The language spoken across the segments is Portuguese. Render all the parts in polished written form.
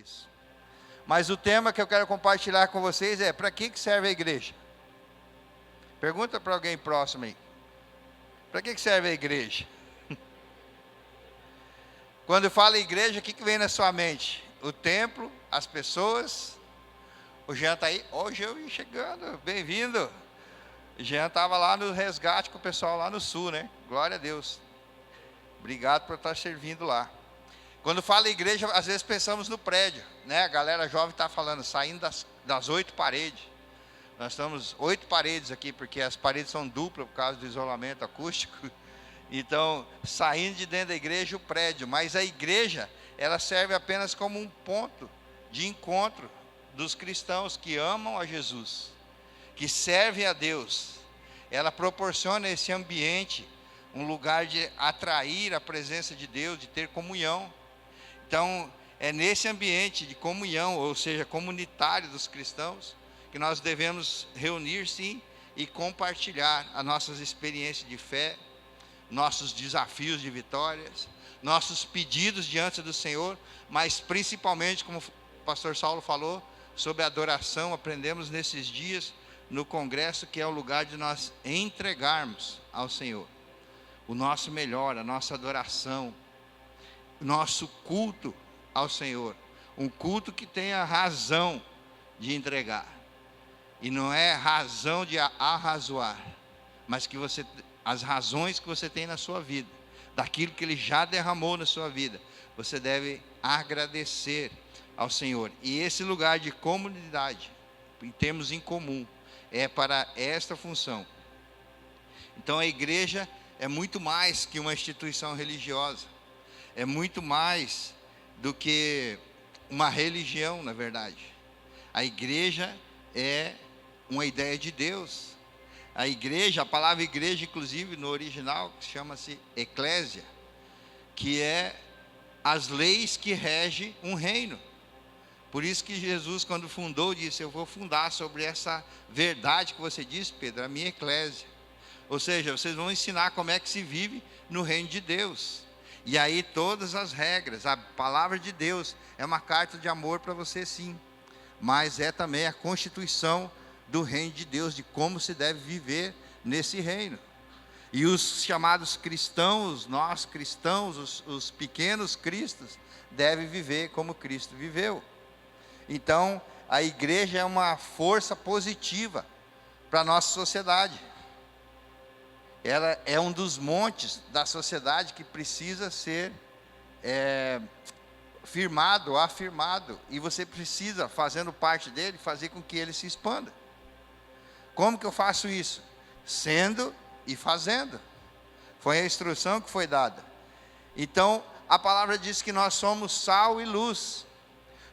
isso. Mas o tema que eu quero compartilhar com vocês é: para que serve a igreja? Pergunta para alguém próximo aí. Para que serve a igreja? Quando fala igreja, o que vem na sua mente? O templo, as pessoas. O Jean está aí. Hoje eu vim chegando, bem-vindo. O Jean estava lá no resgate com o pessoal lá no sul, né? Glória a Deus. Obrigado por estar servindo lá. Quando fala igreja, às vezes pensamos no prédio, né? A galera jovem está falando, saindo das 8 paredes. Nós estamos 8 paredes aqui, porque as paredes são duplas por causa do isolamento acústico. Então, saindo de dentro da igreja, o prédio. Mas a igreja, ela serve apenas como um ponto de encontro dos cristãos que amam a Jesus, que servem a Deus. Ela proporciona esse ambiente, um lugar de atrair a presença de Deus, de ter comunhão. Então, é nesse ambiente de comunhão, ou seja, comunitário dos cristãos, que nós devemos reunir, sim, e compartilhar as nossas experiências de fé, nossos desafios de vitórias, nossos pedidos diante do Senhor, mas principalmente, como o pastor Saulo falou, sobre a adoração. Aprendemos nesses dias no congresso que é o lugar de nós entregarmos ao Senhor o nosso melhor, a nossa adoração, o nosso culto ao Senhor, um culto que tenha razão de entregar, e não é razão de arrazoar, mas que você, as razões que você tem na sua vida, daquilo que Ele já derramou na sua vida, você deve agradecer ao Senhor. E esse lugar de comunidade, em termos em comum, é para esta função. Então a igreja é muito mais que uma instituição religiosa, é muito mais do que uma religião, na verdade. A igreja é uma ideia de Deus. A igreja, a palavra igreja, inclusive no original, chama-se eclésia, que é as leis que regem um reino. Por isso que Jesus, quando fundou, disse: eu vou fundar sobre essa verdade que você disse, Pedro, a minha eclésia. Ou seja, vocês vão ensinar como é que se vive no reino de Deus. E aí todas as regras, a palavra de Deus é uma carta de amor para você, sim, mas é também a constituição do reino de Deus, de como se deve viver nesse reino. E os chamados cristãos, nós cristãos, os pequenos cristos, devem viver como Cristo viveu. Então, a igreja é uma força positiva para a nossa sociedade. Ela é um dos montes da sociedade que precisa ser firmado, afirmado, e você precisa, fazendo parte dele, fazer com que ele se expanda. Como que eu faço isso? Sendo e fazendo. Foi a instrução que foi dada. Então, a palavra diz que nós somos sal e luz.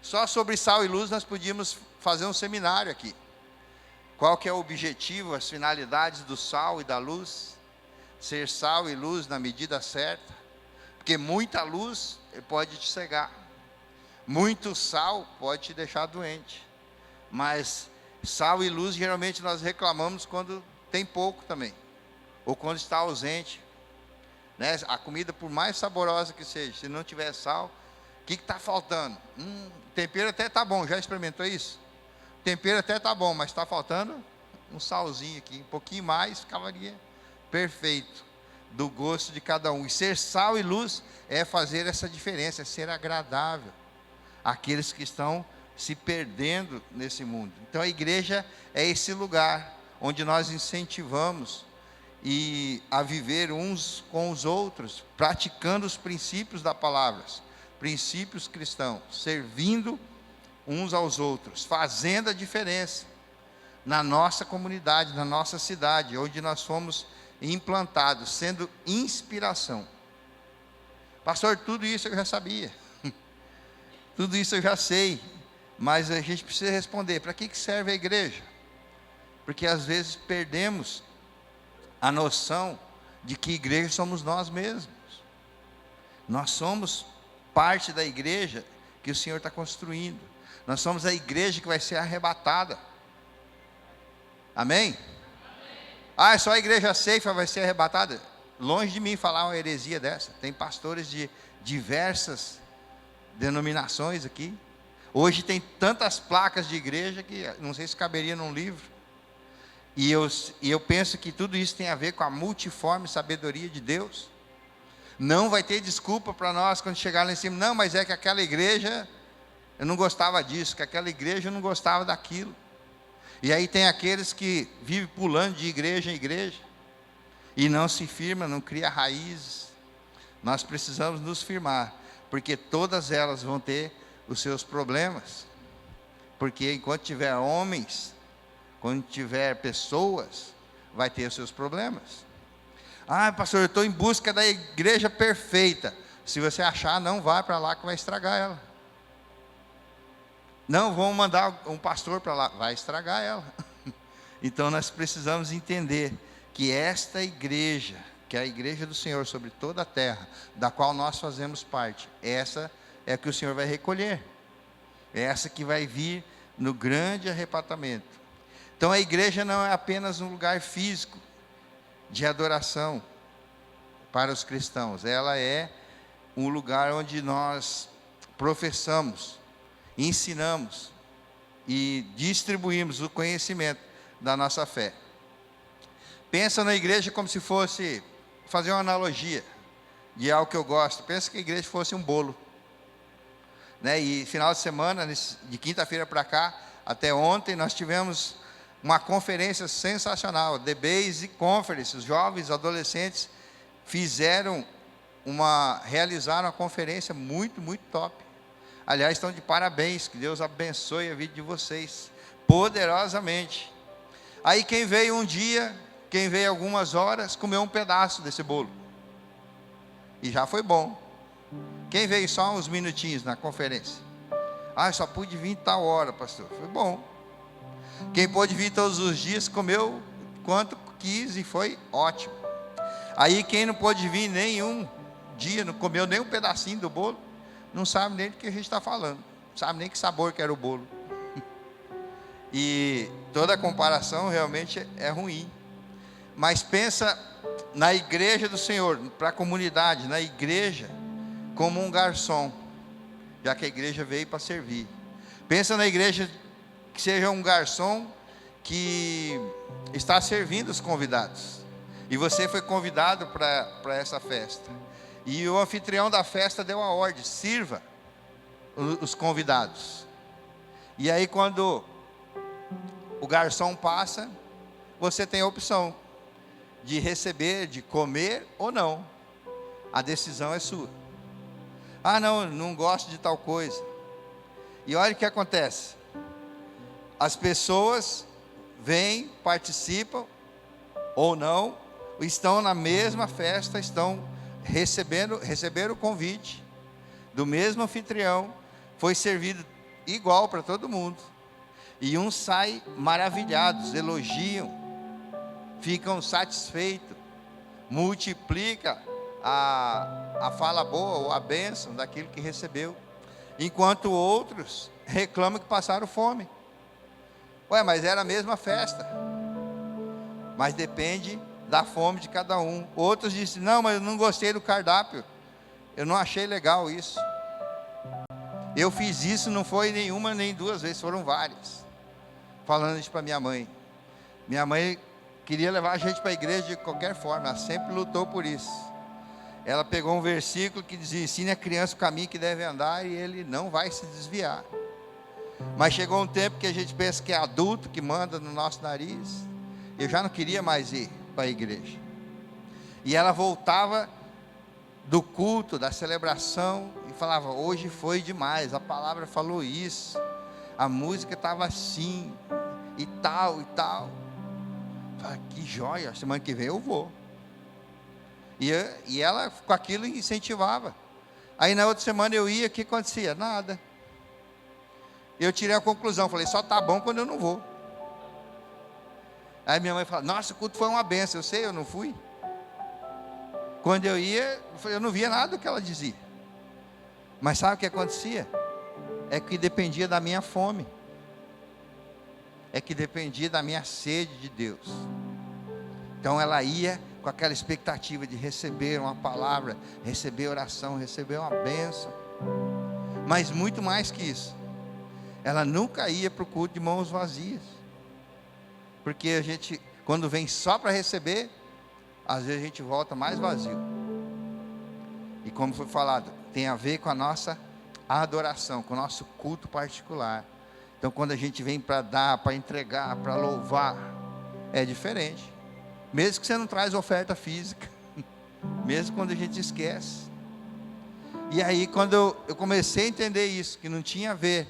Só sobre sal e luz nós podíamos fazer um seminário aqui. Qual que é o objetivo, as finalidades do sal e da luz? Ser sal e luz na medida certa. Porque muita luz pode te cegar. Muito sal pode te deixar doente. Mas sal e luz, geralmente nós reclamamos quando tem pouco também, ou quando está ausente, né? A comida, por mais saborosa que seja, se não tiver sal, o que está faltando? Tempero até está bom, já experimentou isso? Tempero até está bom, mas está faltando um salzinho aqui, um pouquinho mais, ficaria perfeito, do gosto de cada um. E ser sal e luz é fazer essa diferença, é ser agradável àqueles que estão se perdendo nesse mundo. Então a igreja é esse lugar onde nós incentivamos a viver uns com os outros, praticando os princípios da palavra, princípios cristãos, servindo uns aos outros, fazendo a diferença na nossa comunidade, na nossa cidade, onde nós fomos implantados, sendo inspiração. Pastor, tudo isso eu já sabia, tudo isso eu já sei, mas a gente precisa responder: para que serve a igreja? Porque às vezes perdemos a noção de que igreja somos nós mesmos. Nós somos parte da igreja que o Senhor está construindo. Nós somos a igreja que vai ser arrebatada. Amém? É só a igreja Ceifa vai ser arrebatada? Longe de mim falar uma heresia dessa. Tem pastores de diversas denominações aqui. Hoje tem tantas placas de igreja que não sei se caberia num livro. E eu penso que tudo isso tem a ver com a multiforme sabedoria de Deus. Não vai ter desculpa para nós quando chegar lá em cima. Não, mas é que aquela igreja, eu não gostava disso, que aquela igreja eu não gostava daquilo. E aí tem aqueles que vivem pulando de igreja em igreja e não se firma, não cria raízes. Nós precisamos nos firmar, porque todas elas vão ter os seus problemas. Porque enquanto tiver homens, quando tiver pessoas, vai ter os seus problemas. Ah, pastor, eu estou em busca da igreja perfeita. Se você achar, não vá para lá que vai estragar ela. Não, vamos mandar um pastor para lá, vai estragar ela. Então nós precisamos entender que esta igreja, que é a igreja do Senhor sobre toda a terra, da qual nós fazemos parte, essa é a que o Senhor vai recolher. É essa que vai vir no grande arrebatamento. Então a igreja não é apenas um lugar físico de adoração para os cristãos. Ela é um lugar onde nós professamos, ensinamos e distribuímos o conhecimento da nossa fé. Pensa na igreja como se fosse, fazer uma analogia de algo que eu gosto. Pensa que a igreja fosse um bolo, né? E final de semana, de quinta-feira para cá, até ontem, nós tivemos uma conferência sensacional, The Base Conference. Os jovens, adolescentes realizaram uma conferência muito, muito top. Aliás, estão de parabéns, que Deus abençoe a vida de vocês, poderosamente. Aí quem veio um dia, quem veio algumas horas, comeu um pedaço desse bolo. E já foi bom. Quem veio só uns minutinhos na conferência? Ah, eu só pude vir tal hora, pastor. Foi bom. Quem pôde vir todos os dias, comeu quanto quis e foi ótimo. Aí quem não pôde vir nenhum dia, não comeu nem um pedacinho do bolo, não sabe nem do que a gente está falando, não sabe nem que sabor que era o bolo. E toda comparação realmente é ruim. Mas pensa na igreja do Senhor, para a comunidade, na igreja, como um garçom, já que a igreja veio para servir. Pensa na igreja que seja um garçom que está servindo os convidados. E você foi convidado para essa festa. E o anfitrião da festa deu a ordem: sirva os convidados. E aí quando o garçom passa, você tem a opção de receber, de comer ou não. A decisão é sua. Ah, não gosto de tal coisa. E olha o que acontece. As pessoas vêm, participam ou não, estão na mesma festa, receberam o convite do mesmo anfitrião, foi servido igual para todo mundo. E uns saem maravilhados, elogiam, ficam satisfeitos, multiplica a fala boa ou a bênção daquilo que recebeu, enquanto outros reclamam que passaram fome. Ué, mas era a mesma festa. Mas depende da fome de cada um. Outros dizem: não, mas eu não gostei do cardápio, eu não achei legal isso. Eu fiz isso, não foi nenhuma nem duas vezes, foram várias. Falando isso para minha mãe. Minha mãe queria levar a gente para a igreja de qualquer forma, ela sempre lutou por isso. Ela pegou um versículo que dizia: ensine a criança o caminho que deve andar e ele não vai se desviar. Mas chegou um tempo que a gente pensa que é adulto que manda no nosso nariz. Eu já não queria mais ir para a igreja. E ela voltava do culto, da celebração, e falava: hoje foi demais, a palavra falou isso, a música estava assim, e tal, e tal. Falei: que joia, semana que vem eu vou. E ela com aquilo incentivava. Aí na outra semana eu ia, o que acontecia? Nada. Eu tirei a conclusão, falei: só está bom quando eu não vou. Aí minha mãe fala: nossa, o culto foi uma benção. Eu sei, eu não fui. Quando eu ia, eu não via nada do que ela dizia. Mas sabe o que acontecia? É que dependia da minha fome. É que dependia da minha sede de Deus. Então ela ia com aquela expectativa de receber uma palavra, receber oração, receber uma bênção. Mas muito mais que isso, ela nunca ia para o culto de mãos vazias. Porque a gente, quando vem só para receber, às vezes a gente volta mais vazio. E como foi falado, tem a ver com a nossa adoração, com o nosso culto particular. Então quando a gente vem para dar, para entregar, para louvar, é diferente. Mesmo que você não traz oferta física, mesmo quando a gente esquece. E aí quando eu comecei a entender isso, que não tinha a ver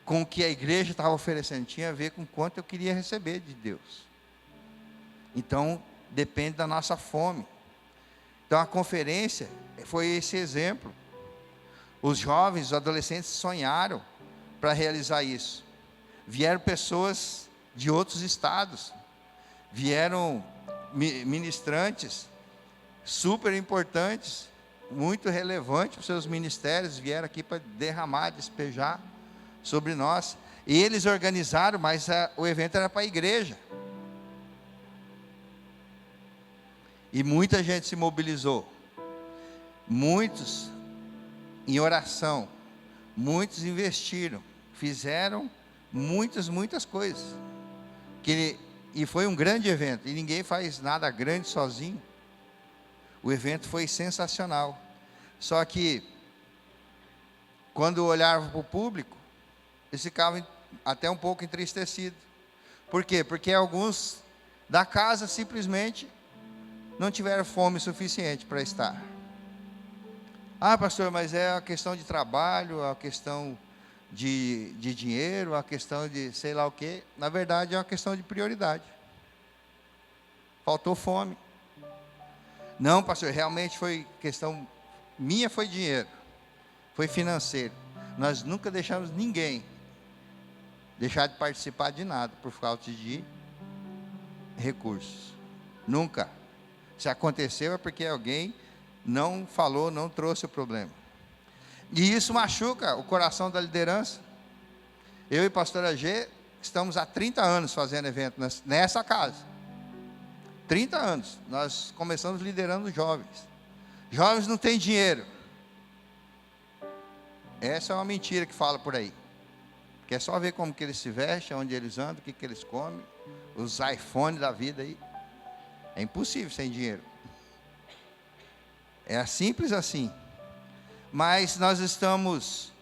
com o que a igreja estava oferecendo, tinha a ver com quanto eu queria receber de Deus. Então depende da nossa fome. Então a conferência foi esse exemplo. Os jovens, os adolescentes sonharam para realizar isso. Vieram pessoas de outros estados, vieram ministrantes super importantes, muito relevantes para os seus ministérios, vieram aqui para derramar, despejar sobre nós. E eles organizaram, mas o evento era para a igreja. E muita gente se mobilizou. Muitos em oração, muitos investiram, fizeram muitas coisas. E foi um grande evento, e ninguém faz nada grande sozinho. O evento foi sensacional. Só que, quando olhavam para o público, eles ficavam até um pouco entristecidos. Por quê? Porque alguns da casa simplesmente não tiveram fome suficiente para estar. Ah, pastor, mas é a questão de trabalho, a questão de dinheiro, a questão de sei lá o quê. Na verdade, é uma questão de prioridade. Faltou fome. Não, pastor, realmente foi questão minha, foi dinheiro, foi financeiro. Nós nunca deixamos ninguém deixar de participar de nada por falta de recursos. Nunca. Se aconteceu é porque alguém não falou, não trouxe o problema. E isso machuca o coração da liderança. Eu e a pastora G estamos há 30 anos fazendo evento nessa casa. 30 anos. Nós começamos liderando jovens. Jovens não têm dinheiro. Essa é uma mentira que fala por aí. Que é só ver como que eles se vestem, onde eles andam, o que eles comem, os iPhones da vida aí. É impossível sem dinheiro. É simples assim. Mas nós estamos,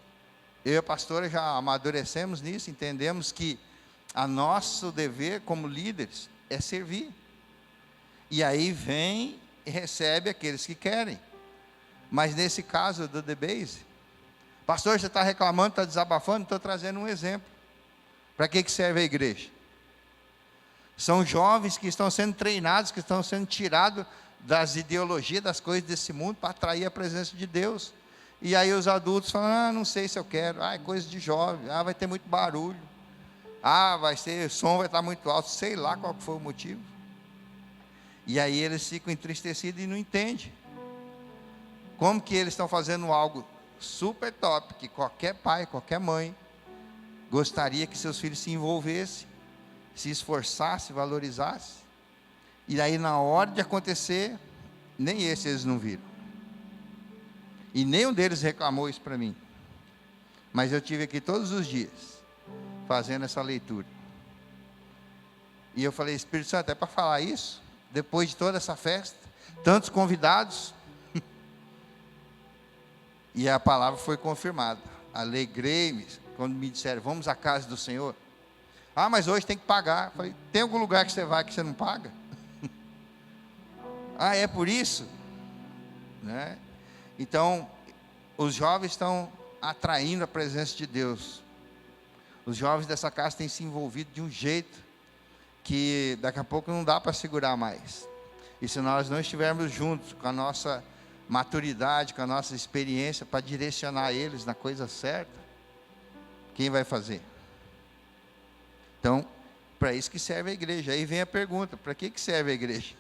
eu e a pastora já amadurecemos nisso, entendemos que a nosso dever como líderes é servir. E aí vem e recebe aqueles que querem. Mas nesse caso do The Base, pastor, você está reclamando, está desabafando, estou trazendo um exemplo. Para que serve a igreja? São jovens que estão sendo treinados, que estão sendo tirados das ideologias, das coisas desse mundo, para atrair a presença de Deus. E aí os adultos falam, não sei se eu quero, é coisa de jovem, vai ter muito barulho, o som vai estar muito alto, sei lá qual foi o motivo. E aí eles ficam entristecidos e não entendem. Como que eles estão fazendo algo super top, que qualquer pai, qualquer mãe, gostaria que seus filhos se envolvessem, se esforçassem, valorizassem. E aí na hora de acontecer, nem esse eles não viram. E nenhum deles reclamou isso para mim. Mas eu tive aqui todos os dias, fazendo essa leitura. E eu falei, Espírito Santo, é para falar isso? Depois de toda essa festa, tantos convidados. E a palavra foi confirmada. Alegrei-me quando me disseram, vamos à casa do Senhor. Mas hoje tem que pagar. Eu falei, tem algum lugar que você vai que você não paga? É por isso? Né? Então, os jovens estão atraindo a presença de Deus. Os jovens dessa casa têm se envolvido de um jeito que daqui a pouco não dá para segurar mais. E se nós não estivermos juntos com a nossa maturidade, com a nossa experiência para direcionar eles na coisa certa, quem vai fazer? Então, para isso que serve a igreja. Aí vem a pergunta, para que serve a igreja?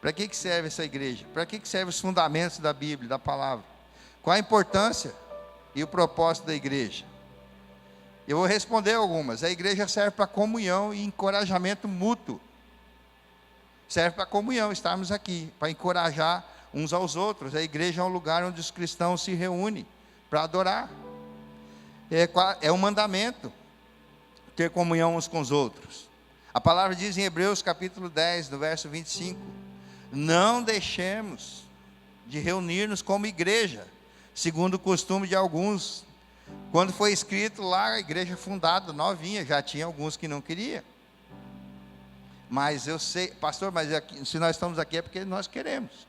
Para que serve essa igreja? Para que servem os fundamentos da Bíblia, da palavra? Qual a importância e o propósito da igreja? Eu vou responder algumas. A igreja serve para comunhão e encorajamento mútuo. Serve para comunhão, estarmos aqui, para encorajar uns aos outros. A igreja é um lugar onde os cristãos se reúnem para adorar. É um mandamento ter comunhão uns com os outros. A palavra diz em Hebreus capítulo 10, no verso 25: não deixemos de reunir-nos como igreja, segundo o costume de alguns. Quando foi escrito lá, a igreja fundada, novinha, já tinha alguns que não queriam. Mas eu sei, pastor, mas se nós estamos aqui é porque nós queremos.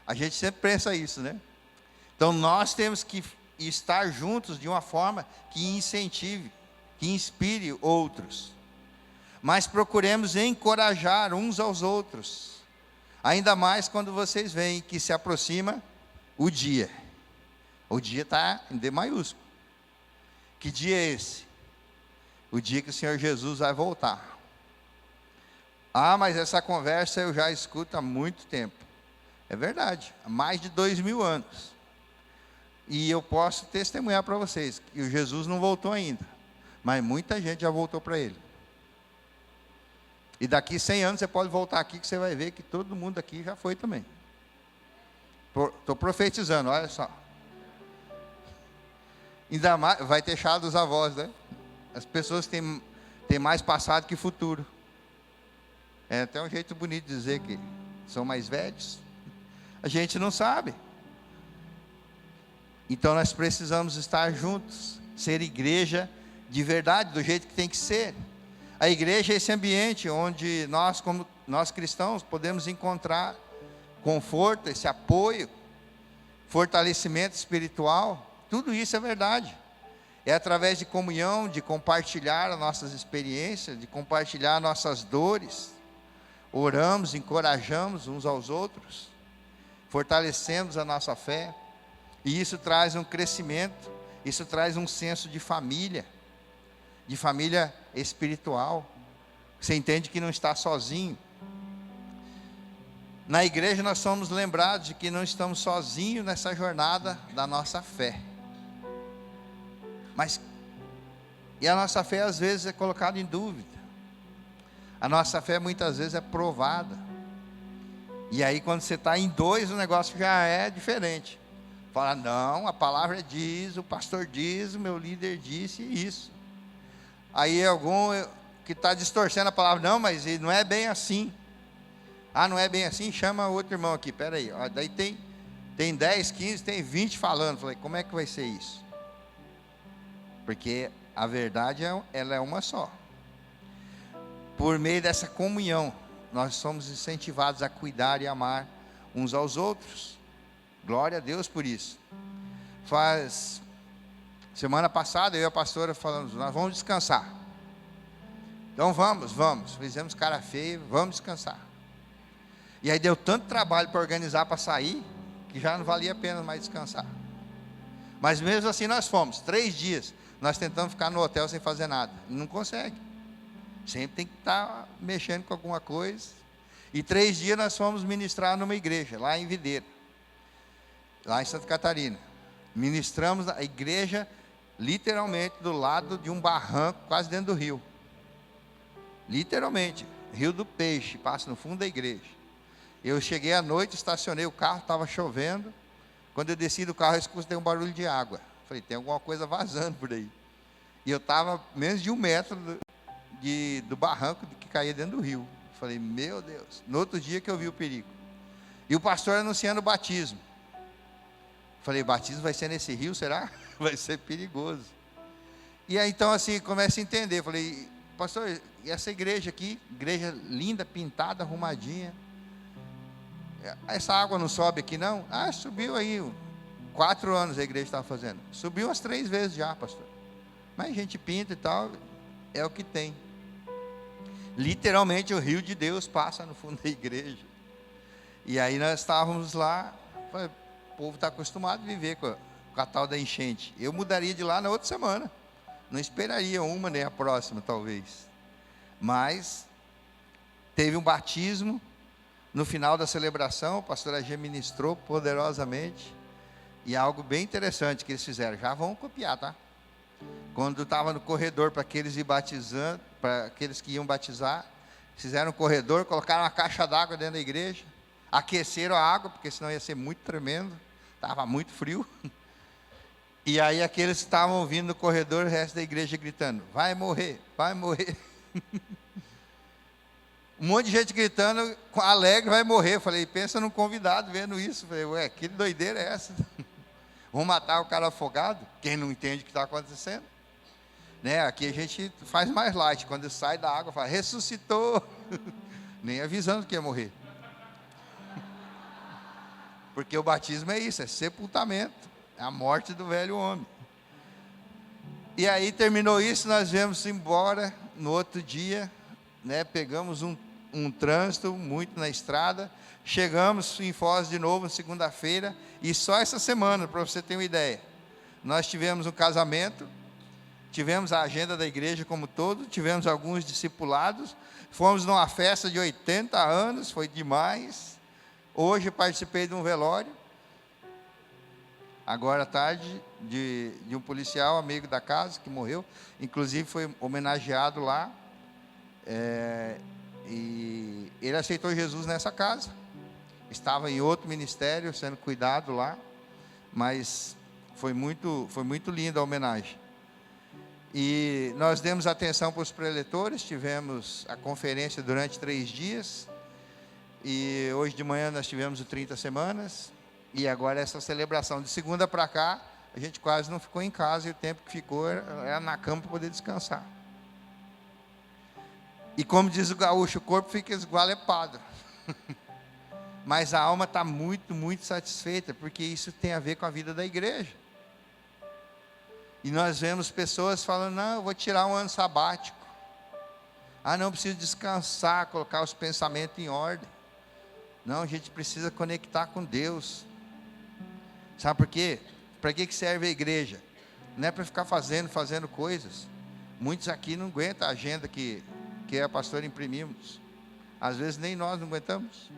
A gente sempre pensa isso, né? Então nós temos que estar juntos de uma forma que incentive, que inspire outros. Mas procuremos encorajar uns aos outros. Ainda mais quando vocês veem que se aproxima o dia. O dia está em D maiúsculo. Que dia é esse? O dia que o Senhor Jesus vai voltar. Ah, mas essa conversa eu já escuto há muito tempo. É verdade, há mais de 2000 anos. E eu posso testemunhar para vocês que o Jesus não voltou ainda. Mas muita gente já voltou para Ele. E daqui 100 anos você pode voltar aqui que você vai ver que todo mundo aqui já foi também. Estou profetizando, olha só. Ainda mais, vai ter chá dos avós, né? As pessoas têm mais passado que futuro. É até um jeito bonito de dizer que são mais velhos. A gente não sabe. Então nós precisamos estar juntos, ser igreja de verdade, do jeito que tem que ser. A igreja é esse ambiente onde nós, como nós cristãos, podemos encontrar conforto, esse apoio, fortalecimento espiritual. Tudo isso é verdade. É através de comunhão, de compartilhar as nossas experiências, de compartilhar nossas dores. Oramos, encorajamos uns aos outros, fortalecemos a nossa fé. E isso traz um crescimento, isso traz um senso de família espiritual. Você entende que não está sozinho. Na igreja nós somos lembrados de que não estamos sozinhos nessa jornada da nossa fé. E a nossa fé às vezes é colocada em dúvida. A nossa fé muitas vezes é provada. E aí quando você está em dois, o negócio já é diferente. Fala, não, a palavra diz, o pastor diz, o meu líder disse isso. Aí algum que está distorcendo a palavra, não, mas não é bem assim. Ah, não é bem assim? Chama outro irmão aqui, peraí. Daí tem 10, 15, tem 20 falando. Falei, como é que vai ser isso? Porque a verdade, ela é uma só. Por meio dessa comunhão, nós somos incentivados a cuidar e amar uns aos outros. Glória a Deus por isso. Semana passada, eu e a pastora falamos, nós vamos descansar. Então vamos. Fizemos cara feia, vamos descansar. E aí deu tanto trabalho para organizar, para sair, que já não valia a pena mais descansar. Mas mesmo assim nós fomos, 3 dias, nós tentamos ficar no hotel sem fazer nada. Não consegue. Sempre tem que estar mexendo com alguma coisa. E 3 dias nós fomos ministrar numa igreja, lá em Videira, lá em Santa Catarina. Ministramos a igreja, literalmente, do lado de um barranco, quase dentro do rio. Literalmente, Rio do Peixe, passa no fundo da igreja. Eu cheguei à noite, estacionei o carro, estava chovendo. Quando eu desci do carro, eu escutei um barulho de água. Falei, tem alguma coisa vazando por aí. E eu estava menos de 1 metro do barranco que caía dentro do rio. Falei, meu Deus. No outro dia que eu vi o perigo. E o pastor anunciando o batismo. Falei, batismo vai ser nesse rio, será? Vai ser perigoso. E aí então assim, começa a entender. Falei, pastor, e essa igreja aqui, igreja linda, pintada, arrumadinha. Essa água não sobe aqui não? Ah, subiu aí. 4 anos a igreja estava fazendo. Subiu umas 3 vezes já, pastor. Mas a gente pinta e tal, é o que tem. Literalmente o rio de Deus passa no fundo da igreja. E aí nós estávamos lá, o povo está acostumado a viver com a tal da enchente. Eu mudaria de lá na outra semana. Não esperaria uma nem a próxima, talvez. Mas teve um batismo. No final da celebração, a pastora G ministrou poderosamente. E algo bem interessante que eles fizeram. Já vão copiar, tá? Quando estava no corredor para aqueles que iam batizar, fizeram um corredor, colocaram uma caixa d'água dentro da igreja, aqueceram a água, porque senão ia ser muito tremendo, estava muito frio. E aí aqueles que estavam vindo no corredor, o resto da igreja gritando, vai morrer, vai morrer. Um monte de gente gritando, alegre, vai morrer. Eu falei, pensa num convidado vendo isso. Eu falei, ué, que doideira é essa? Vão matar o cara afogado? Quem não entende o que está acontecendo? Né? Aqui a gente faz mais light. Quando sai da água, fala, ressuscitou. Nem avisando que ia morrer. Porque o batismo é isso, é sepultamento. É a morte do velho homem. E aí terminou isso, nós viemos embora no outro dia, né? Pegamos um trânsito muito na estrada, chegamos em Foz de novo, segunda-feira, e só essa semana, para você ter uma ideia, nós tivemos um casamento, tivemos a agenda da igreja como todo, tivemos alguns discipulados, fomos numa festa de 80 anos, foi demais. Hoje participei de um velório, agora à tarde, de um policial, amigo da casa, que morreu, inclusive foi homenageado lá, e ele aceitou Jesus nessa casa, estava em outro ministério, sendo cuidado lá, mas foi muito linda a homenagem. E nós demos atenção para os preletores, tivemos a conferência durante 3 dias, e hoje de manhã nós tivemos o 30 semanas, e agora essa celebração. De segunda para cá, a gente quase não ficou em casa, e o tempo que ficou era na cama para poder descansar. E como diz o gaúcho, o corpo fica esgualepado. Mas a alma está muito, muito satisfeita, porque isso tem a ver com a vida da igreja. E nós vemos pessoas falando, não, eu vou tirar um ano sabático. Ah, não, preciso descansar, colocar os pensamentos em ordem. Não, a gente precisa conectar com Deus. Sabe por quê? Para que serve a igreja? Não é para ficar fazendo coisas. Muitos aqui não aguentam a agenda que a pastora imprimimos. Às vezes nem nós não aguentamos.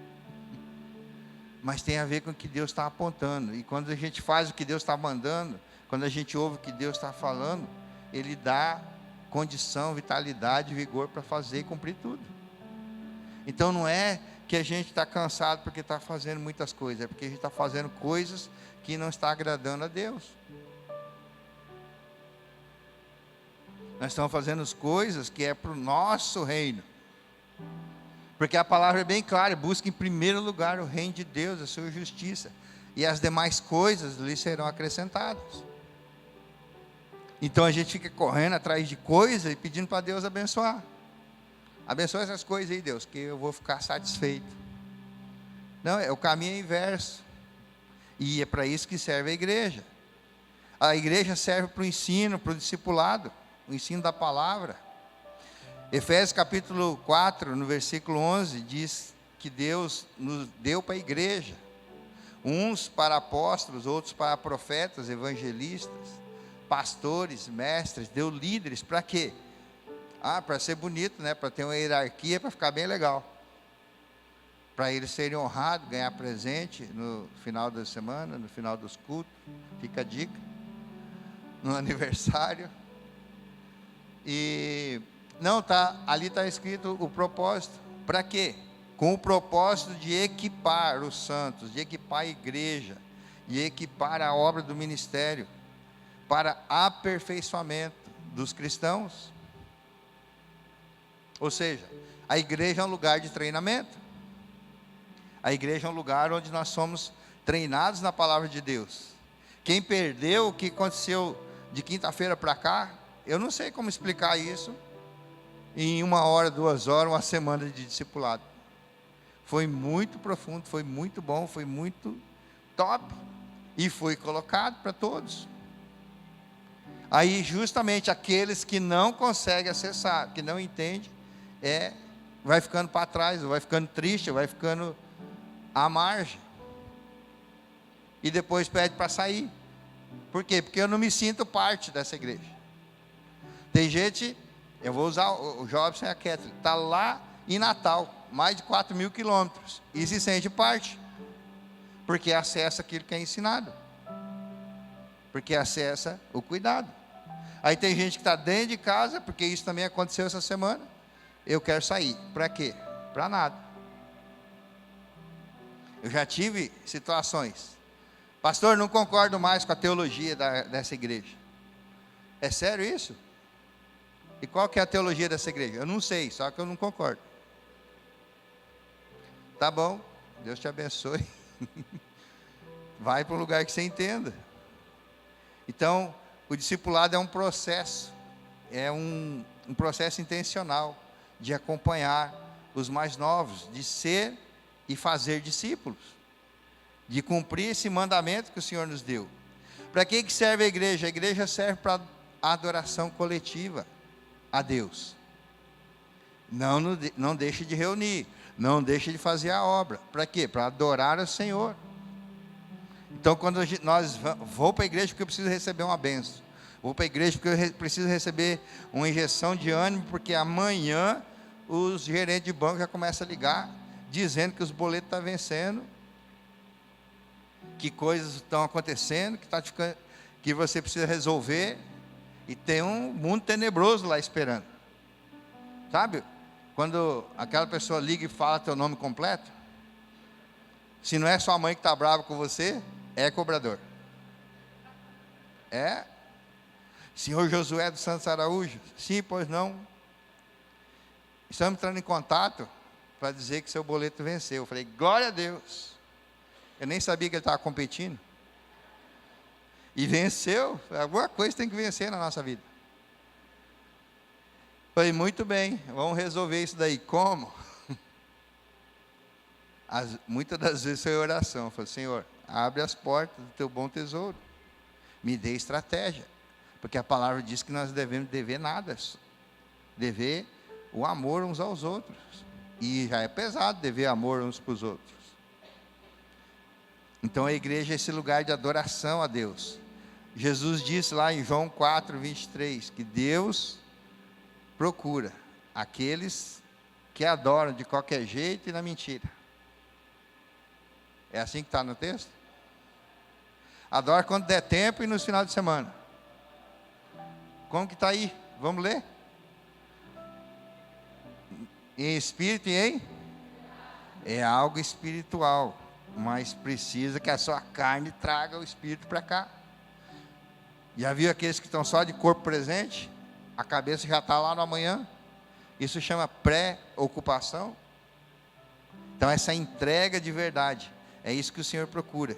Mas tem a ver com o que Deus está apontando. E quando a gente faz o que Deus está mandando, quando a gente ouve o que Deus está falando, Ele dá condição, vitalidade, vigor para fazer e cumprir tudo. Então não é que a gente está cansado porque está fazendo muitas coisas, é porque a gente está fazendo coisas que não está agradando a Deus. Nós estamos fazendo as coisas que é para o nosso reino. Porque a palavra é bem clara, busque em primeiro lugar o reino de Deus, a sua justiça, e as demais coisas lhe serão acrescentadas. Então a gente fica correndo atrás de coisas e pedindo para Deus abençoar. Abençoa essas coisas aí, Deus, que eu vou ficar satisfeito. Não, o caminho é inverso. E é para isso que serve a igreja. A igreja serve para o ensino, para o discipulado, o ensino da palavra. Efésios capítulo 4, no versículo 11, diz que Deus nos deu para a igreja. Uns para apóstolos, outros para profetas, evangelistas, pastores, mestres, deu líderes, para quê? Para ser bonito, né? Para ter uma hierarquia, para ficar bem legal. Para eles serem honrados, ganhar presente no final da semana, no final dos cultos, fica a dica, no aniversário. E não, ali está escrito o propósito. Para quê? Com o propósito de equipar os santos, de equipar a igreja, de equipar a obra do ministério, para aperfeiçoamento dos cristãos. Ou seja, a igreja é um lugar de treinamento. A igreja é um lugar onde nós somos treinados na palavra de Deus. Quem perdeu o que aconteceu de quinta-feira para cá, eu não sei como explicar isso em 1 hora, 2 horas, uma semana de discipulado. Foi muito profundo, foi muito bom, foi muito top. E foi colocado para todos. Aí justamente aqueles que não conseguem acessar, que não entendem, vai ficando para trás, vai ficando triste, vai ficando à margem. E depois pede para sair. Por quê? Porque eu não me sinto parte dessa igreja. Tem gente, eu vou usar o Jobson e a Kathleen, está lá em Natal, mais de 4.000 quilômetros, e se sente parte. Porque acessa aquilo que é ensinado. Porque acessa o cuidado. Aí tem gente que está dentro de casa, porque isso também aconteceu essa semana. Eu quero sair. Para quê? Para nada. Eu já tive situações. Pastor, não concordo mais com a teologia dessa igreja. É sério isso? E qual que é a teologia dessa igreja? Eu não sei, só que eu não concordo. Tá bom, Deus te abençoe. Vai para um lugar que você entenda. Então, o discipulado é um processo. É um processo intencional de acompanhar os mais novos, de ser e fazer discípulos, de cumprir esse mandamento que o Senhor nos deu. Para que serve a igreja? A igreja serve para a adoração coletiva a Deus. Não deixe de reunir, não deixe de fazer a obra. Para quê? Para adorar o Senhor. Então, quando nós vou para a igreja porque eu preciso receber uma bênção, vou para a igreja porque eu preciso receber uma injeção de ânimo, porque amanhã os gerentes de banco já começam a ligar, dizendo que os boletos estão vencendo, que coisas estão acontecendo, que você precisa resolver, e tem um mundo tenebroso lá esperando. Sabe? Quando aquela pessoa liga e fala teu nome completo, se não é sua mãe que está brava com você, é cobrador. É? Senhor Josué dos Santos Araújo? Sim, pois não. Estamos entrando em contato para dizer que seu boleto venceu. Eu falei, glória a Deus. Eu nem sabia que ele estava competindo. E venceu. Alguma coisa tem que vencer na nossa vida. Falei, muito bem, vamos resolver isso daí. Como? Muitas das vezes foi oração. Eu falei, Senhor, abre as portas do teu bom tesouro. Me dê estratégia. Porque a palavra diz que nós devemos dever nada. Dever o amor uns aos outros. E já é pesado dever amor uns para os outros. Então a igreja é esse lugar de adoração a Deus. Jesus disse lá em João 4, 23, que Deus procura aqueles que adoram de qualquer jeito e na mentira. É assim que está no texto? Adora quando der tempo e nos finais de semana. Como que está aí? Vamos ler? Em espírito e em? É algo espiritual, mas precisa que a sua carne traga o espírito para cá. Já viu aqueles que estão só de corpo presente? A cabeça já está lá no amanhã. Isso chama pré-ocupação. Então essa entrega de verdade, é isso que o Senhor procura.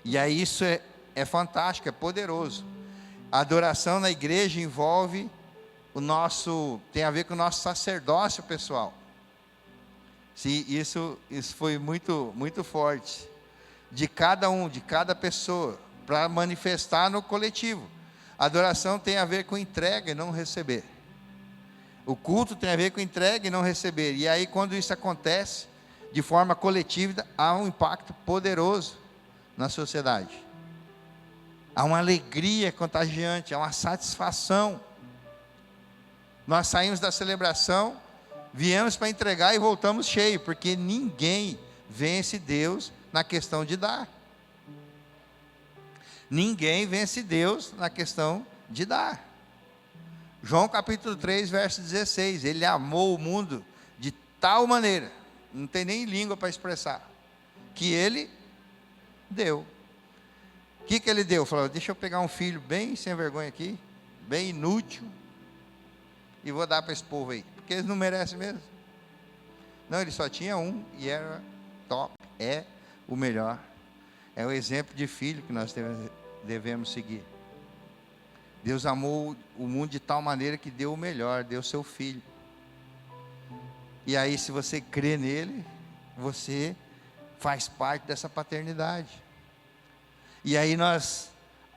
E aí isso é fantástico, é poderoso. A adoração na igreja envolve tem a ver com o nosso sacerdócio pessoal. Sim, isso foi muito, muito forte. De cada pessoa, para manifestar no coletivo. A adoração tem a ver com entrega e não receber. O culto tem a ver com entrega e não receber. E aí, quando isso acontece, de forma coletiva, há um impacto poderoso na sociedade. Há uma alegria contagiante, há uma satisfação. Nós saímos da celebração, viemos para entregar e voltamos cheio, porque ninguém vence Deus na questão de dar. Ninguém vence Deus na questão de dar. João capítulo 3, verso 16, ele amou o mundo de tal maneira, não tem nem língua para expressar, que ele deu. O que ele deu? Falou, deixa eu pegar um filho bem sem vergonha aqui, bem inútil, e vou dar para esse povo aí, porque eles não merecem mesmo. Não, ele só tinha um, e era top, é o melhor. É o exemplo de filho que nós devemos seguir. Deus amou o mundo de tal maneira que deu o melhor, deu seu filho. E aí, se você crê nele, você faz parte dessa paternidade. E aí nós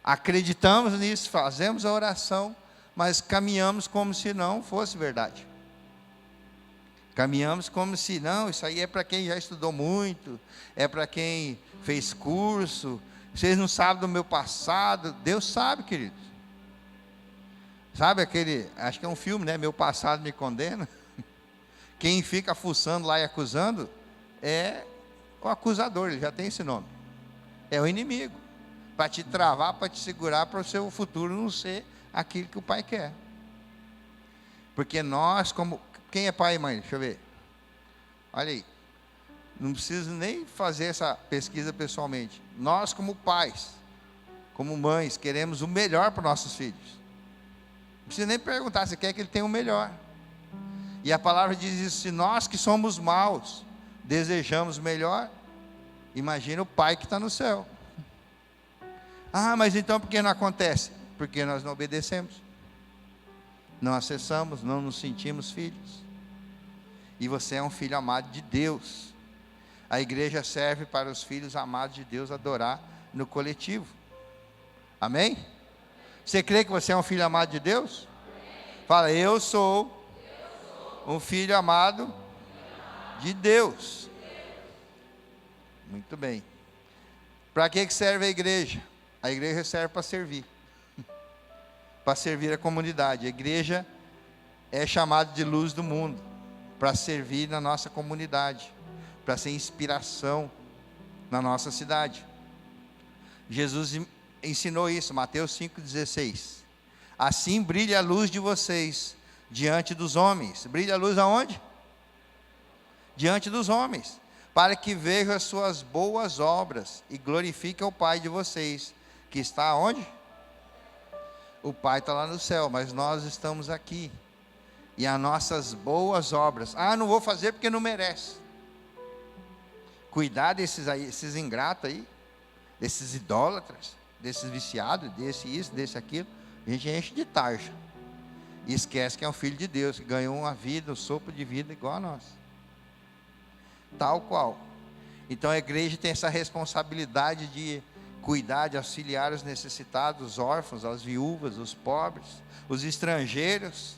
acreditamos nisso, fazemos a oração, mas caminhamos como se não fosse verdade. Caminhamos como se, não, isso aí é para quem já estudou muito, é para quem fez curso, vocês não sabem do meu passado. Deus sabe, queridos. Sabe aquele, acho que é um filme, né? Meu passado me condena. Quem fica fuçando lá e acusando é o acusador, ele já tem esse nome. É o inimigo, para te travar, para te segurar, para o seu futuro não ser aquilo que o pai quer. Porque nós, como... Quem é pai e mãe? Deixa eu ver. Olha aí. Não preciso nem fazer essa pesquisa pessoalmente. Nós, como pais, como mães, queremos o melhor para nossos filhos. Não precisa nem perguntar, você quer que ele tenha o melhor. E a palavra diz isso: se nós que somos maus desejamos o melhor, imagina o Pai que está no céu. Ah, mas então por que não acontece? Porque nós não obedecemos, não acessamos, não nos sentimos filhos. E você é um filho amado de Deus. A igreja serve para os filhos amados de Deus adorar no coletivo. Amém? Você crê que você é um filho amado de Deus? Fala, eu sou um filho amado de Deus. Muito bem. Para que serve a igreja? A igreja serve para servir. Para servir a comunidade. A igreja é chamada de luz do mundo, para servir na nossa comunidade, para ser inspiração na nossa cidade. Jesus ensinou isso, Mateus 5,16. Assim brilha a luz de vocês diante dos homens. Brilha a luz aonde? Diante dos homens, para que vejam as suas boas obras e glorifiquem o Pai de vocês, que está onde? O Pai está lá no céu, mas nós estamos aqui. E as nossas boas obras, não vou fazer porque não merece. Cuidar desses aí, esses ingratos aí, desses idólatras, desses viciados, desse isso, desse aquilo. A gente enche de tarja e esquece que é um filho de Deus, que ganhou uma vida, um sopro de vida igual a nós, tal qual. Então a igreja tem essa responsabilidade de cuidar, de auxiliar os necessitados, os órfãos, as viúvas, os pobres, os estrangeiros.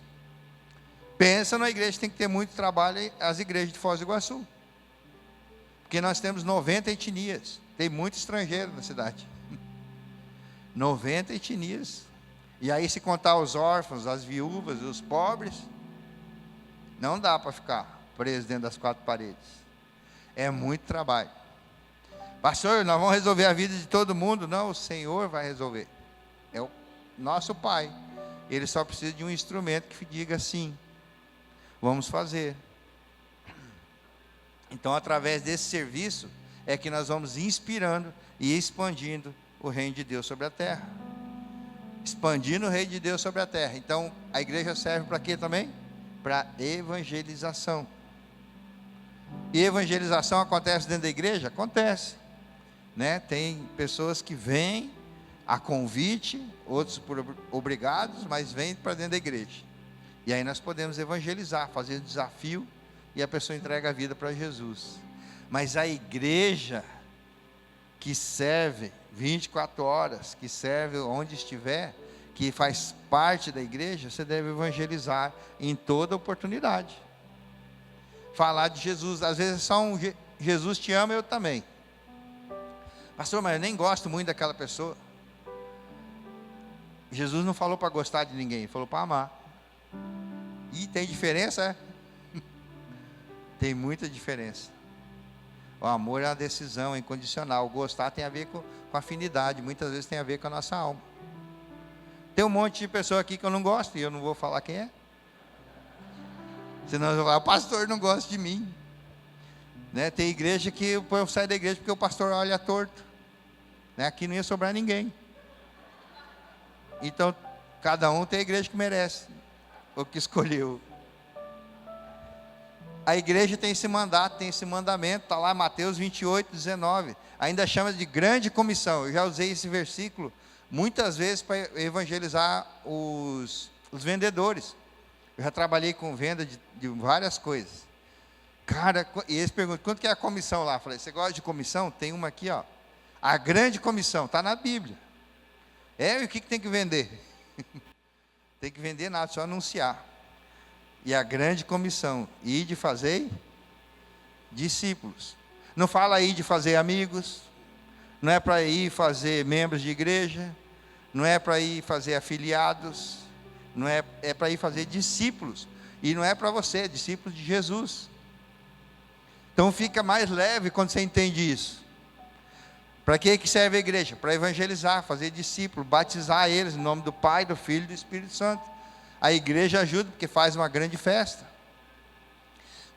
Pensa na igreja, tem que ter muito trabalho, as igrejas de Foz do Iguaçu, porque nós temos 90 etnias, tem muito estrangeiro na cidade, 90 etnias, e aí se contar os órfãos, as viúvas, os pobres, não dá para ficar preso dentro das quatro paredes, é muito trabalho. Pastor, nós vamos resolver a vida de todo mundo? Não, o Senhor vai resolver, é o nosso Pai, Ele só precisa de um instrumento que diga sim, vamos fazer. Então, através desse serviço, é que nós vamos inspirando e expandindo o reino de Deus sobre a terra. Expandindo o reino de Deus sobre a terra. Então, a igreja serve para quê também? Para evangelização. E evangelização acontece dentro da igreja? Acontece, né? Tem pessoas que vêm a convite, outros por obrigados, mas vêm para dentro da igreja. E aí nós podemos evangelizar, fazer um desafio, e a pessoa entrega a vida para Jesus. Mas a igreja que serve 24 horas, que serve onde estiver, que faz parte da igreja, você deve evangelizar em toda oportunidade. Falar de Jesus, às vezes só Jesus te ama, eu também. Pastor, mas eu nem gosto muito daquela pessoa. Jesus não falou para gostar de ninguém, falou para amar. E tem diferença, é? Tem muita diferença. O amor é uma decisão incondicional. O gostar tem a ver com afinidade, muitas vezes tem a ver com a nossa alma. Tem um monte de pessoa aqui que eu não gosto, e eu não vou falar quem é. Senão eu vou falar, o pastor não gosta de mim, né? Tem igreja que o povo sai da igreja porque o pastor olha torto, né? Aqui não ia sobrar ninguém. Então, cada um tem a igreja que merece, o que escolheu. A igreja tem esse mandato, tem esse mandamento, está lá Mateus 28, 19, ainda chama de grande comissão. Eu já usei esse versículo muitas vezes para evangelizar os vendedores. Eu já trabalhei com venda de várias coisas. Cara, e eles perguntam, quanto que é a comissão lá? Eu falei, você gosta de comissão? Tem uma aqui, ó. A grande comissão, está na Bíblia. E o que tem que vender? Tem que vender nada, só anunciar. E a grande comissão, ir de fazer discípulos. Não fala aí de fazer amigos, não é para ir fazer membros de igreja, não é para ir fazer afiliados, não é para ir fazer discípulos. E não é para você, é discípulos de Jesus. Então fica mais leve quando você entende isso. Para que serve a igreja? Para evangelizar, fazer discípulos, batizar eles em nome do Pai, do Filho e do Espírito Santo. A igreja ajuda porque faz uma grande festa.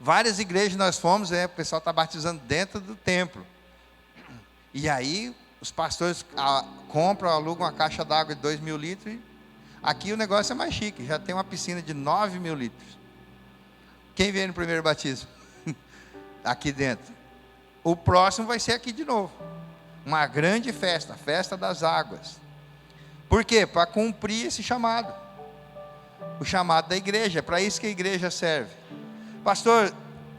Várias igrejas nós fomos, o pessoal está batizando dentro do templo. E aí os pastores compram, alugam uma caixa d'água de 2.000 litros. Aqui o negócio é mais chique, já tem uma piscina de 9.000 litros. Quem veio no primeiro batismo? Aqui dentro. O próximo vai ser aqui de novo. Uma grande festa, a festa das águas. Por quê? Para cumprir esse chamado. O chamado da igreja, é para isso que a igreja serve. Pastor,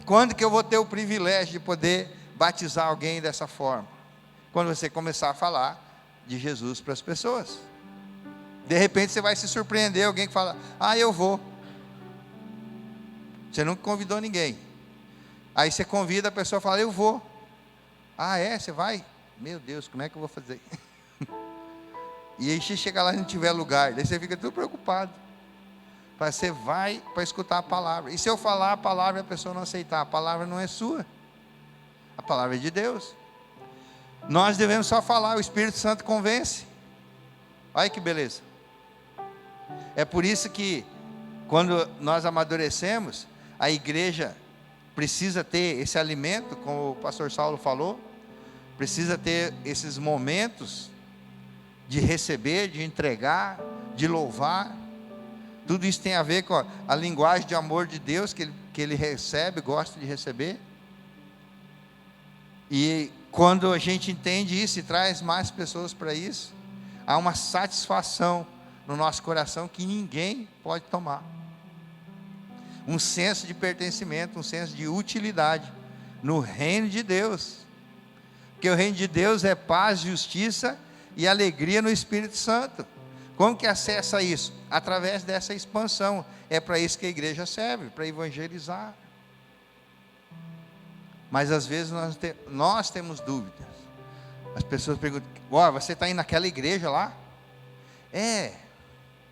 quando que eu vou ter o privilégio de poder batizar alguém dessa forma? Quando você começar a falar de Jesus para as pessoas. De repente você vai se surpreender, alguém que fala, eu vou. Você nunca convidou ninguém. Aí você convida, a pessoa fala, eu vou. Você vai? Meu Deus, como é que eu vou fazer? E aí você chega lá e não tiver lugar, daí você fica tudo preocupado. Você vai para escutar a palavra. E se eu falar a palavra e a pessoa não aceitar, a palavra não é sua. A palavra é de Deus. Nós devemos só falar, o Espírito Santo convence. Olha que beleza. É por isso que, quando nós amadurecemos, a igreja precisa ter esse alimento, como o pastor Saulo falou, precisa ter esses momentos de receber, de entregar, de louvar. Tudo isso tem a ver com a linguagem de amor de Deus que ele recebe, gosta de receber. E quando a gente entende isso e traz mais pessoas para isso, há uma satisfação no nosso coração que ninguém pode tomar. Um senso de pertencimento, um senso de utilidade no reino de Deus. Porque o reino de Deus é paz, justiça e alegria no Espírito Santo. Como que acessa isso? Através dessa expansão. É para isso que a igreja serve, para evangelizar. Mas às vezes nós temos dúvidas. As pessoas perguntam, você está indo naquela igreja lá?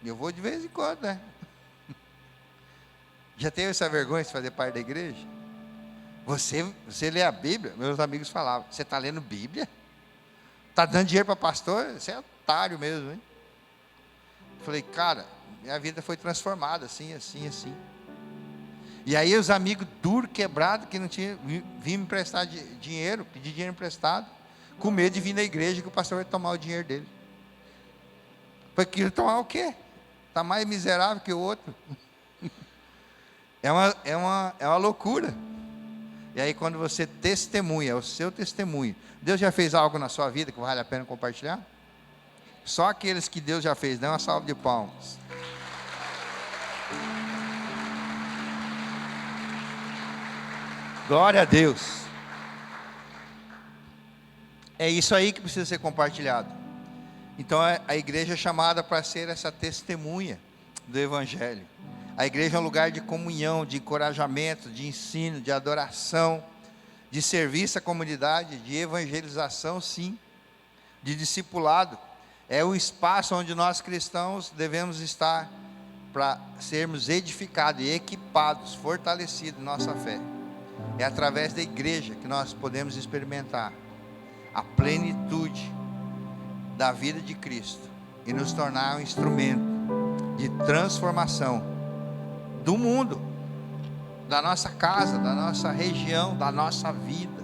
Eu vou de vez em quando, né? Já teve essa vergonha de fazer parte da igreja? Você lê a Bíblia? Meus amigos falavam, você está lendo Bíblia? Está dando dinheiro para pastor? Você é otário mesmo, hein? Eu falei, cara, minha vida foi transformada, assim, assim, assim. E aí os amigos duros, quebrados, que não tinham, vinham me emprestar dinheiro, pedir dinheiro emprestado, com medo de vir na igreja que o pastor vai tomar o dinheiro dele. Foi querer tomar o quê? Está mais miserável que o outro. É uma loucura. E aí quando você testemunha, é o seu testemunho. Deus já fez algo na sua vida que vale a pena compartilhar? Só aqueles que Deus já fez, dê uma salva de palmas. Glória a Deus. É isso aí que precisa ser compartilhado. Então a igreja é chamada para ser essa testemunha do Evangelho. A igreja é um lugar de comunhão, de encorajamento, de ensino, de adoração, de serviço à comunidade, de evangelização, sim, de discipulado. É o espaço onde nós cristãos devemos estar para sermos edificados e equipados, fortalecidos em nossa fé. É através da igreja que nós podemos experimentar a plenitude da vida de Cristo e nos tornar um instrumento de transformação do mundo, da nossa casa, da nossa região, da nossa vida.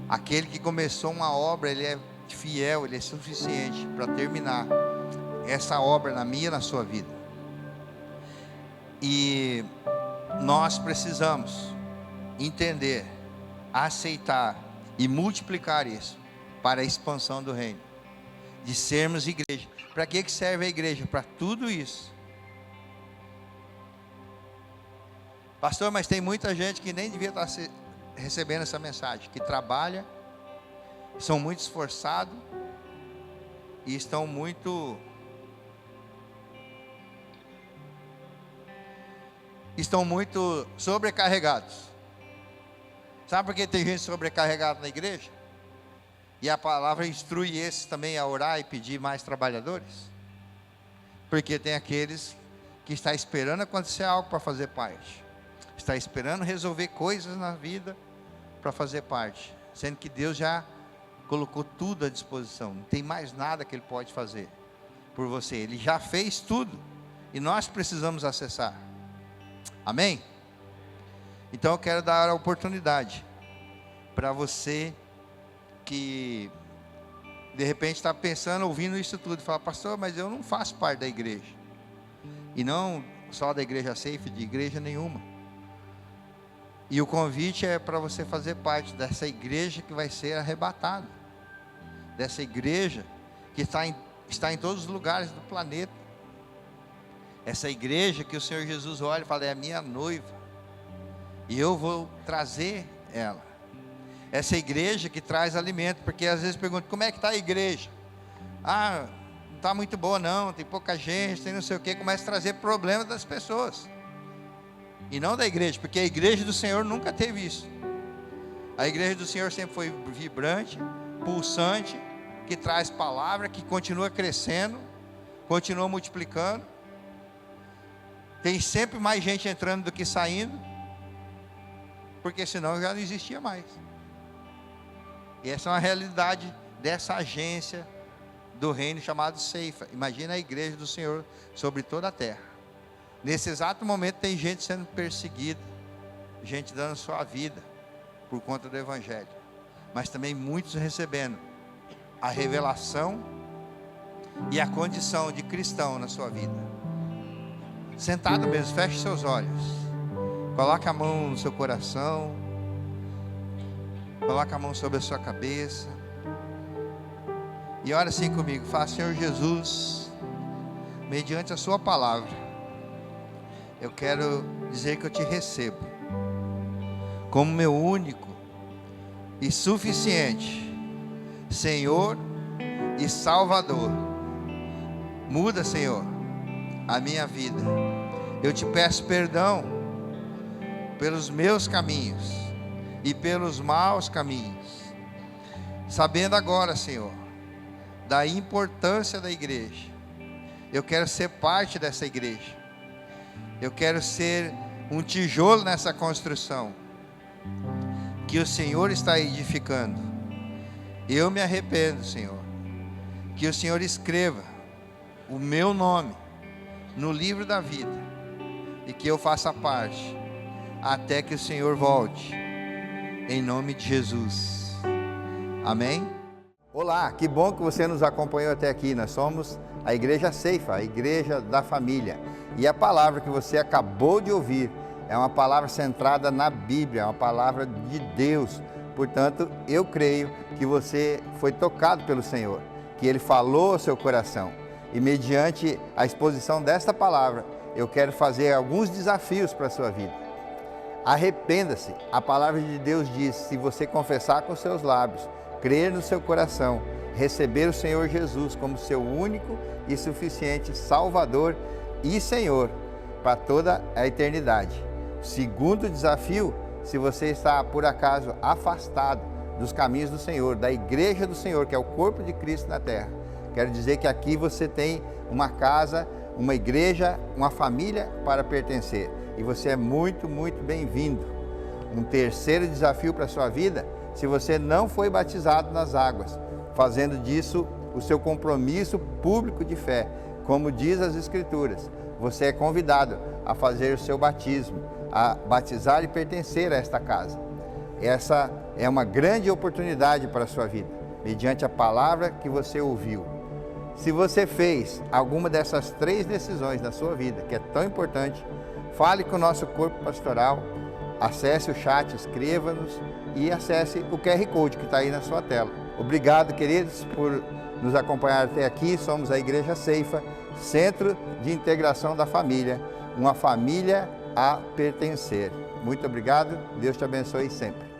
Aquele que começou uma obra, ele é fiel, ele é suficiente para terminar essa obra na minha e na sua vida. E nós precisamos entender, aceitar e multiplicar isso para a expansão do reino, de sermos igreja. Para que serve a igreja? Para tudo isso. Pastor, mas tem muita gente que nem devia estar recebendo essa mensagem, que trabalha, são muito esforçados e estão muito sobrecarregados. Sabe por que tem gente sobrecarregada na igreja? E a palavra instrui esses também a orar e pedir mais trabalhadores? Porque tem aqueles que estão esperando acontecer algo para fazer parte, está esperando resolver coisas na vida para fazer parte, sendo que Deus já colocou tudo à disposição, não tem mais nada que Ele pode fazer por você, Ele já fez tudo, e nós precisamos acessar. Amém? Então eu quero dar a oportunidade para você que de repente está pensando, ouvindo isso tudo, e fala: pastor, mas eu não faço parte da igreja. E não só da igreja Safe, de igreja nenhuma. E o convite é para você fazer parte dessa igreja que vai ser arrebatada. Dessa igreja que está em todos os lugares do planeta. Essa igreja que o Senhor Jesus olha e fala: é a minha noiva. E eu vou trazer ela. Essa igreja que traz alimento. Porque às vezes perguntam: como é que está a igreja? Ah, não está muito boa não, tem pouca gente, tem não sei o que. Começa a trazer problemas das pessoas. E não da igreja, porque a igreja do Senhor nunca teve isso. A igreja do Senhor sempre foi vibrante, pulsante, que traz palavra, que continua crescendo, continua multiplicando. Tem sempre mais gente entrando do que saindo, porque senão já não existia mais. E essa é uma realidade dessa agência do reino chamado Ceifa. Imagina a igreja do Senhor sobre toda a terra. Nesse exato momento tem gente sendo perseguida, gente dando sua vida por conta do evangelho, mas também muitos recebendo a revelação e a condição de cristão na sua vida. Sentado mesmo, feche seus olhos, coloque a mão no seu coração, coloque a mão sobre a sua cabeça e ora assim comigo. Fala: Senhor Jesus, mediante a sua palavra, eu quero dizer que eu te recebo como meu único e suficiente Senhor e Salvador. Muda, Senhor, a minha vida. Eu te peço perdão pelos meus caminhos e pelos maus caminhos, sabendo agora, Senhor, da importância da igreja. Eu quero ser parte dessa igreja. Eu quero ser um tijolo nessa construção que o Senhor está edificando. Eu me arrependo, Senhor, que o Senhor escreva o meu nome no livro da vida e que eu faça parte até que o Senhor volte, em nome de Jesus. Amém? Olá, que bom que você nos acompanhou até aqui. Nós somos a Igreja Ceifa, a Igreja da Família. E a palavra que você acabou de ouvir é uma palavra centrada na Bíblia, é uma palavra de Deus. Portanto, eu creio que você foi tocado pelo Senhor, que Ele falou ao seu coração. E mediante a exposição desta palavra, eu quero fazer alguns desafios para a sua vida. Arrependa-se. A palavra de Deus diz: se você confessar com seus lábios, crer no seu coração, receber o Senhor Jesus como seu único e suficiente Salvador e Senhor para toda a eternidade. Segundo desafio: se você está por acaso afastado dos caminhos do Senhor, da igreja do Senhor, que é o corpo de Cristo na terra, quero dizer que aqui você tem uma casa, uma igreja, uma família para pertencer, e você é muito, muito bem-vindo. Um terceiro desafio para a sua vida: se você não foi batizado nas águas, fazendo disso o seu compromisso público de fé, como diz as Escrituras, você é convidado a fazer o seu batismo, a batizar e pertencer a esta casa. Essa é uma grande oportunidade para a sua vida, mediante a palavra que você ouviu. Se você fez alguma dessas 3 decisões na sua vida, que é tão importante, fale com o nosso corpo pastoral, acesse o chat, escreva-nos e acesse o QR Code que está aí na sua tela. Obrigado, queridos, por nos acompanhar até aqui. Somos a Igreja Ceifa, Centro de Integração da Família, uma família a pertencer. Muito obrigado, Deus te abençoe sempre.